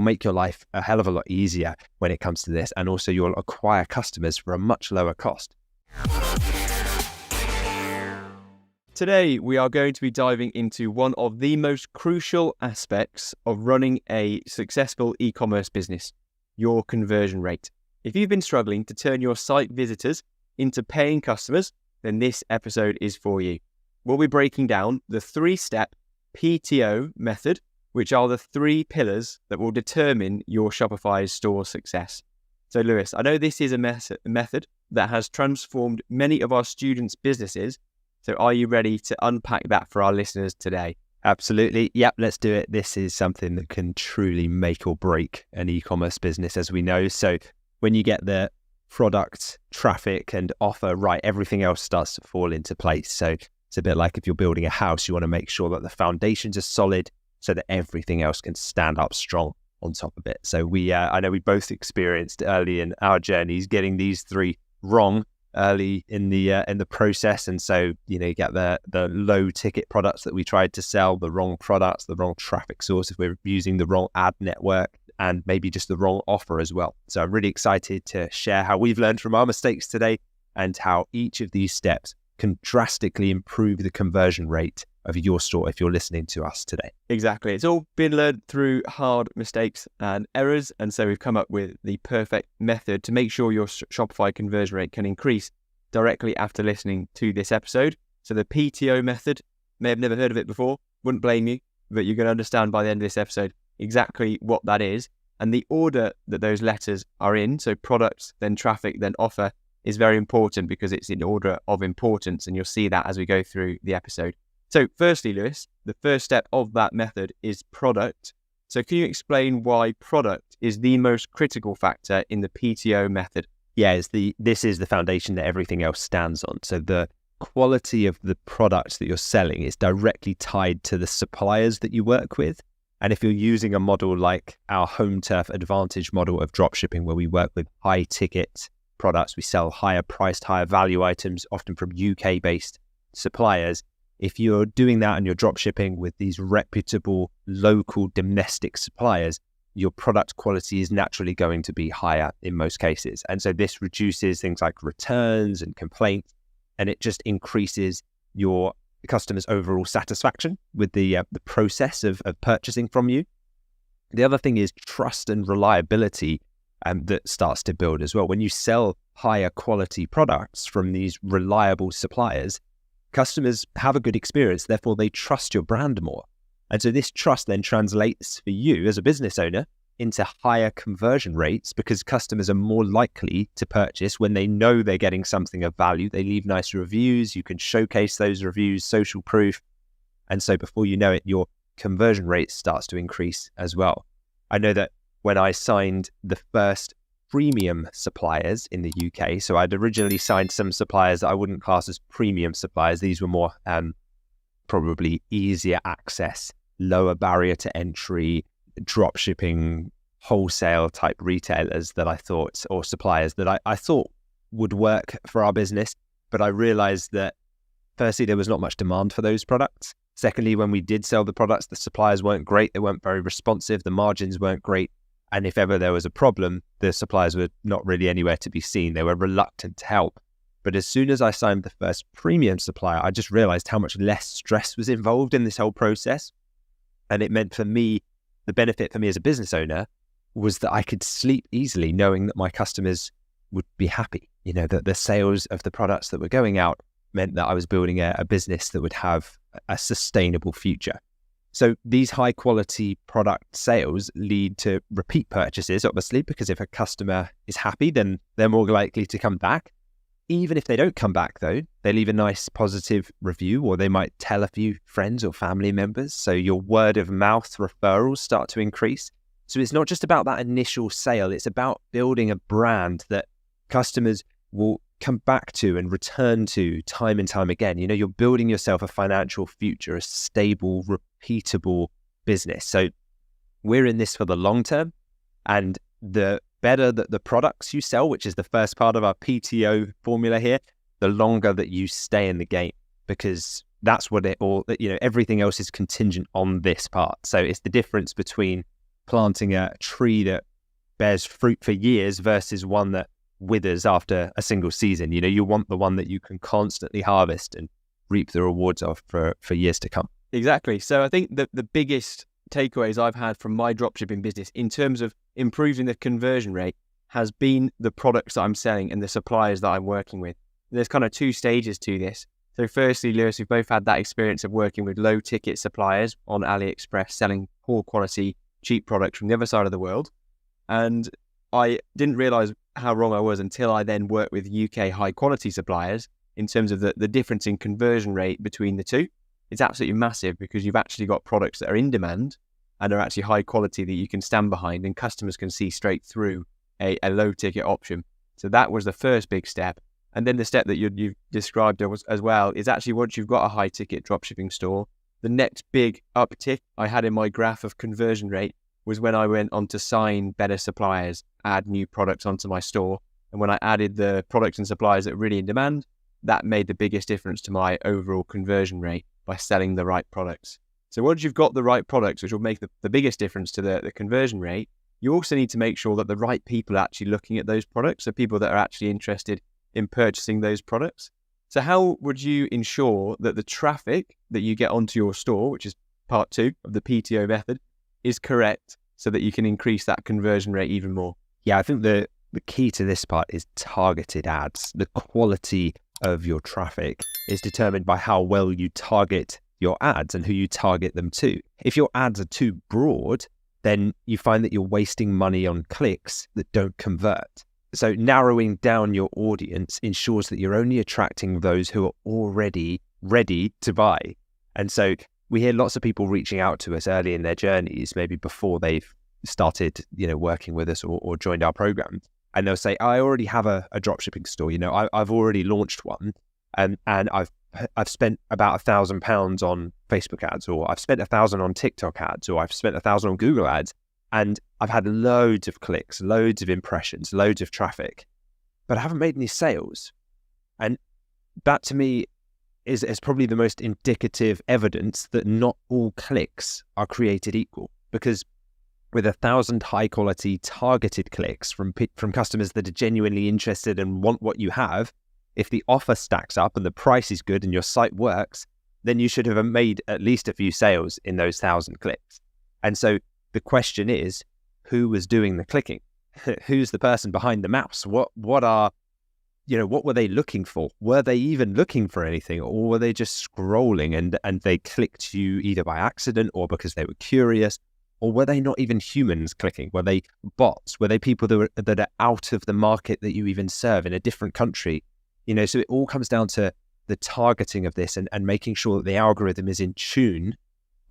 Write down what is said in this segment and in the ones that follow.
make your life a hell of a lot easier when it comes to this. And also you'll acquire customers for a much lower cost. Today, we are going to be diving into one of the most crucial aspects of running a successful e-commerce business, your conversion rate. If you've been struggling to turn your site visitors into paying customers, then this episode is for you. We'll be breaking down the 3-step PTO method, which are the 3 pillars that will determine your Shopify store success. So Lewis, I know this is a method that has transformed many of our students' businesses. So are you ready to unpack that for our listeners today? Absolutely. Yep, let's do it. This is something that can truly make or break an e-commerce business, as we know. So when you get the product, traffic and offer right, everything else starts to fall into place. So it's a bit like if you're building a house, you want to make sure that the foundations are solid so that everything else can stand up strong on top of it. So I know we both experienced early in our journeys getting these 3 wrong early in the process. And so, you get the low ticket products that we tried to sell, the wrong products, the wrong traffic source if we're using the wrong ad network, and maybe just the wrong offer as well. So I'm really excited to share how we've learned from our mistakes today and how each of these steps can drastically improve the conversion rate of your store if you're listening to us today. Exactly. It's all been learned through hard mistakes and errors. And so we've come up with the perfect method to make sure your Shopify conversion rate can increase directly after listening to this episode. So the PTO method, may have never heard of it before, wouldn't blame you, but you're going to understand by the end of this episode exactly what that is. And the order that those letters are in, so products, then traffic, then offer, is very important because it's in order of importance. And you'll see that as we go through the episode. So firstly, Lewis, the first step of that method is product. So can you explain why product is the most critical factor in the PTO method? Yeah, this is the foundation that everything else stands on. So the quality of the products that you're selling is directly tied to the suppliers that you work with. And if you're using a model like our home turf advantage model of dropshipping, where we work with high ticket products, we sell higher priced, higher value items, often from UK based suppliers. If you're doing that and you're dropshipping with these reputable local domestic suppliers, your product quality is naturally going to be higher in most cases. And so this reduces things like returns and complaints, and it just increases your customers' overall satisfaction with the process of purchasing from you. The other thing is trust and reliability that starts to build as well. When you sell higher quality products from these reliable suppliers, customers have a good experience, therefore they trust your brand more. And so this trust then translates for you as a business owner into higher conversion rates because customers are more likely to purchase when they know they're getting something of value. They leave nice reviews, you can showcase those reviews, social proof. And so before you know it, your conversion rate starts to increase as well. I know that when I signed the first premium suppliers in the UK, so I'd originally signed some suppliers that I wouldn't class as premium suppliers. These were more probably easier access, lower barrier to entry, drop shipping, wholesale type retailers that I thought, or suppliers that I thought would work for our business. But I realized that firstly, there was not much demand for those products. Secondly, when we did sell the products, the suppliers weren't great. They weren't very responsive. The margins weren't great. And if ever there was a problem, the suppliers were not really anywhere to be seen. They were reluctant to help. But as soon as I signed the first premium supplier, I just realized how much less stress was involved in this whole process. And it meant for me, the benefit for me as a business owner was that I could sleep easily knowing that my customers would be happy. That the sales of the products that were going out meant that I was building a business that would have a sustainable future. So these high quality product sales lead to repeat purchases, obviously, because if a customer is happy, then they're more likely to come back. Even if they don't come back though, they leave a nice positive review, or they might tell a few friends or family members. So your word of mouth referrals start to increase. So it's not just about that initial sale, it's about building a brand that customers will come back to and return to time and time again. You're building yourself a financial future, a stable, repeatable business. So we're in this for the long term, and the better that the products you sell, which is the first part of our PTO formula here, the longer that you stay in the game, because that's what everything else is contingent on this part. So it's the difference between planting a tree that bears fruit for years versus one that withers after a single season. You want the one that you can constantly harvest and reap the rewards of for years to come. Exactly. So I think the biggest takeaways I've had from my dropshipping business in terms of improving the conversion rate has been the products that I'm selling and the suppliers that I'm working with. There's kind of two stages to this. So firstly, Lewis, we've both had that experience of working with low ticket suppliers on AliExpress, selling poor quality, cheap products from the other side of the world. And I didn't realize how wrong I was until I then worked with UK high quality suppliers in terms of the difference in conversion rate between the two. It's absolutely massive because you've actually got products that are in demand and are actually high quality that you can stand behind and customers can see straight through a low ticket option. So that was the first big step. And then the step that you've described as well is actually once you've got a high ticket dropshipping store, the next big uptick I had in my graph of conversion rate was when I went on to sign better suppliers, add new products onto my store. And when I added the products and suppliers that are really in demand, that made the biggest difference to my overall conversion rate by selling the right products. So once you've got the right products, which will make the biggest difference to the conversion rate, you also need to make sure that the right people are actually looking at those products, so people that are actually interested in purchasing those products. So how would you ensure that the traffic that you get onto your store, which is part 2 of the PTO method, is correct so that you can increase that conversion rate even more? Yeah, I think the key to this part is targeted ads. The quality of your traffic is determined by how well you target your ads and who you target them to. If your ads are too broad, then you find that you're wasting money on clicks that don't convert. So narrowing down your audience ensures that you're only attracting those who are already ready to buy. And so we hear lots of people reaching out to us early in their journeys, maybe before they've started, working with us or joined our program. And they'll say, I already have a dropshipping store. I've already launched one, and I've spent about £1,000 on Facebook ads, or I've spent 1,000 on TikTok ads, or I've spent 1,000 on Google ads, and I've had loads of clicks, loads of impressions, loads of traffic, but I haven't made any sales. And that to me is probably the most indicative evidence that not all clicks are created equal, because with 1,000 high quality targeted clicks from customers that are genuinely interested and want what you have, if the offer stacks up and the price is good and your site works, then you should have made at least a few sales in those 1,000 clicks. And so the question is, who was doing the clicking? Who's the person behind the mouse? What were they looking for? Were they even looking for anything, or were they just scrolling and they clicked you either by accident or because they were curious? Or were they not even humans clicking? Were they bots? Were they people that are out of the market that you even serve in a different country? So it all comes down to the targeting of this and making sure that the algorithm is in tune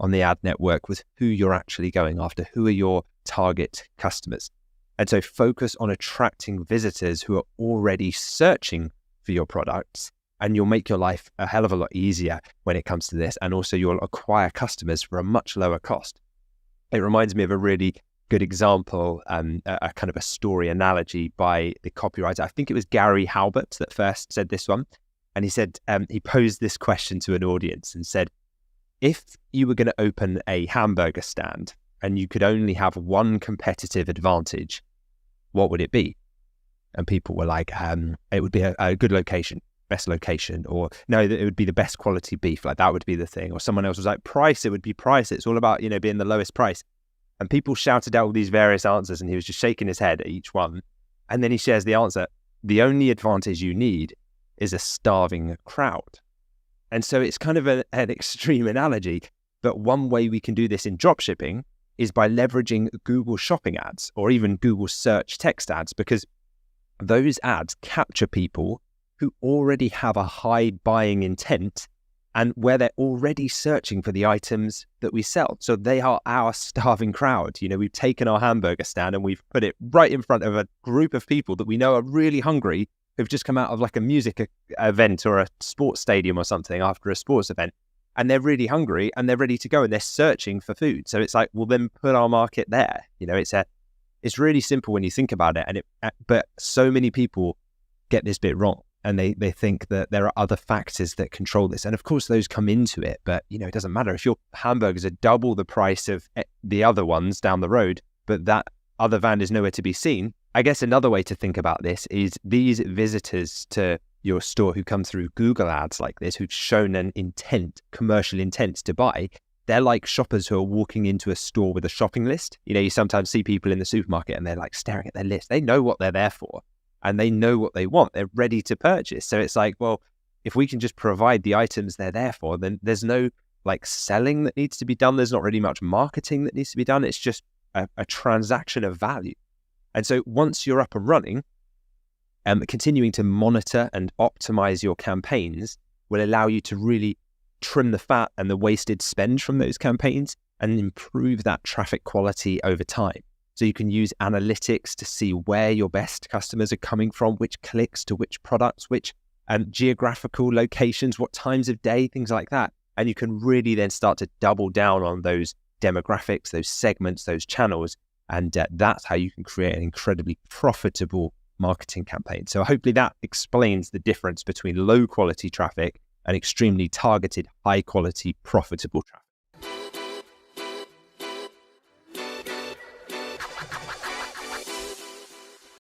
on the ad network with who you're actually going after, who are your target customers. And so focus on attracting visitors who are already searching for your products, and you'll make your life a hell of a lot easier when it comes to this. And also you'll acquire customers for a much lower cost. It reminds me of a really good example, a kind of a story analogy by the copywriter. I think it was Gary Halbert that first said this one. And he said, he posed this question to an audience and said, if you were going to open a hamburger stand and you could only have one competitive advantage, what would it be? And people were like, it would be a good location, best location, or no, it would be the best quality beef. Like that would be the thing. Or someone else was like, price, it would be price. It's all about, being the lowest price. And people shouted out all these various answers and he was just shaking his head at each one. And then he shares the answer. The only advantage you need is a starving crowd. And so it's kind of an extreme analogy, but one way we can do this in dropshipping is by leveraging Google shopping ads or even Google search text ads, because those ads capture people who already have a high buying intent and where they're already searching for the items that we sell. So they are our starving crowd. We've taken our hamburger stand and we've put it right in front of a group of people that we know are really hungry, who've just come out of like a music event or a sports stadium or something after a sports event. And they're really hungry and they're ready to go and they're searching for food. So it's like, well, then put our market there. It's really simple when you think about it. But so many people get this bit wrong. And they think that there are other factors that control this. And of course, those come into it. But, it doesn't matter. If your hamburgers are double the price of the other ones down the road, but that other van is nowhere to be seen. I guess another way to think about this is these visitors to your store who come through Google ads like this, who've shown an intent, commercial intent to buy, they're like shoppers who are walking into a store with a shopping list. You sometimes see people in the supermarket and they're like staring at their list. They know what they're there for and they know what they want. They're ready to purchase. So it's like, well, if we can just provide the items they're there for, then there's no like selling that needs to be done. There's not really much marketing that needs to be done. It's just a transaction of value. And so once you're up and running, continuing to monitor and optimize your campaigns will allow you to really trim the fat and the wasted spend from those campaigns and improve that traffic quality over time. So you can use analytics to see where your best customers are coming from, which clicks to which products, which geographical locations, what times of day, things like that. And you can really then start to double down on those demographics, those segments, those channels. And that's how you can create an incredibly profitable marketing campaign. So hopefully that explains the difference between low quality traffic and extremely targeted, high quality, profitable traffic.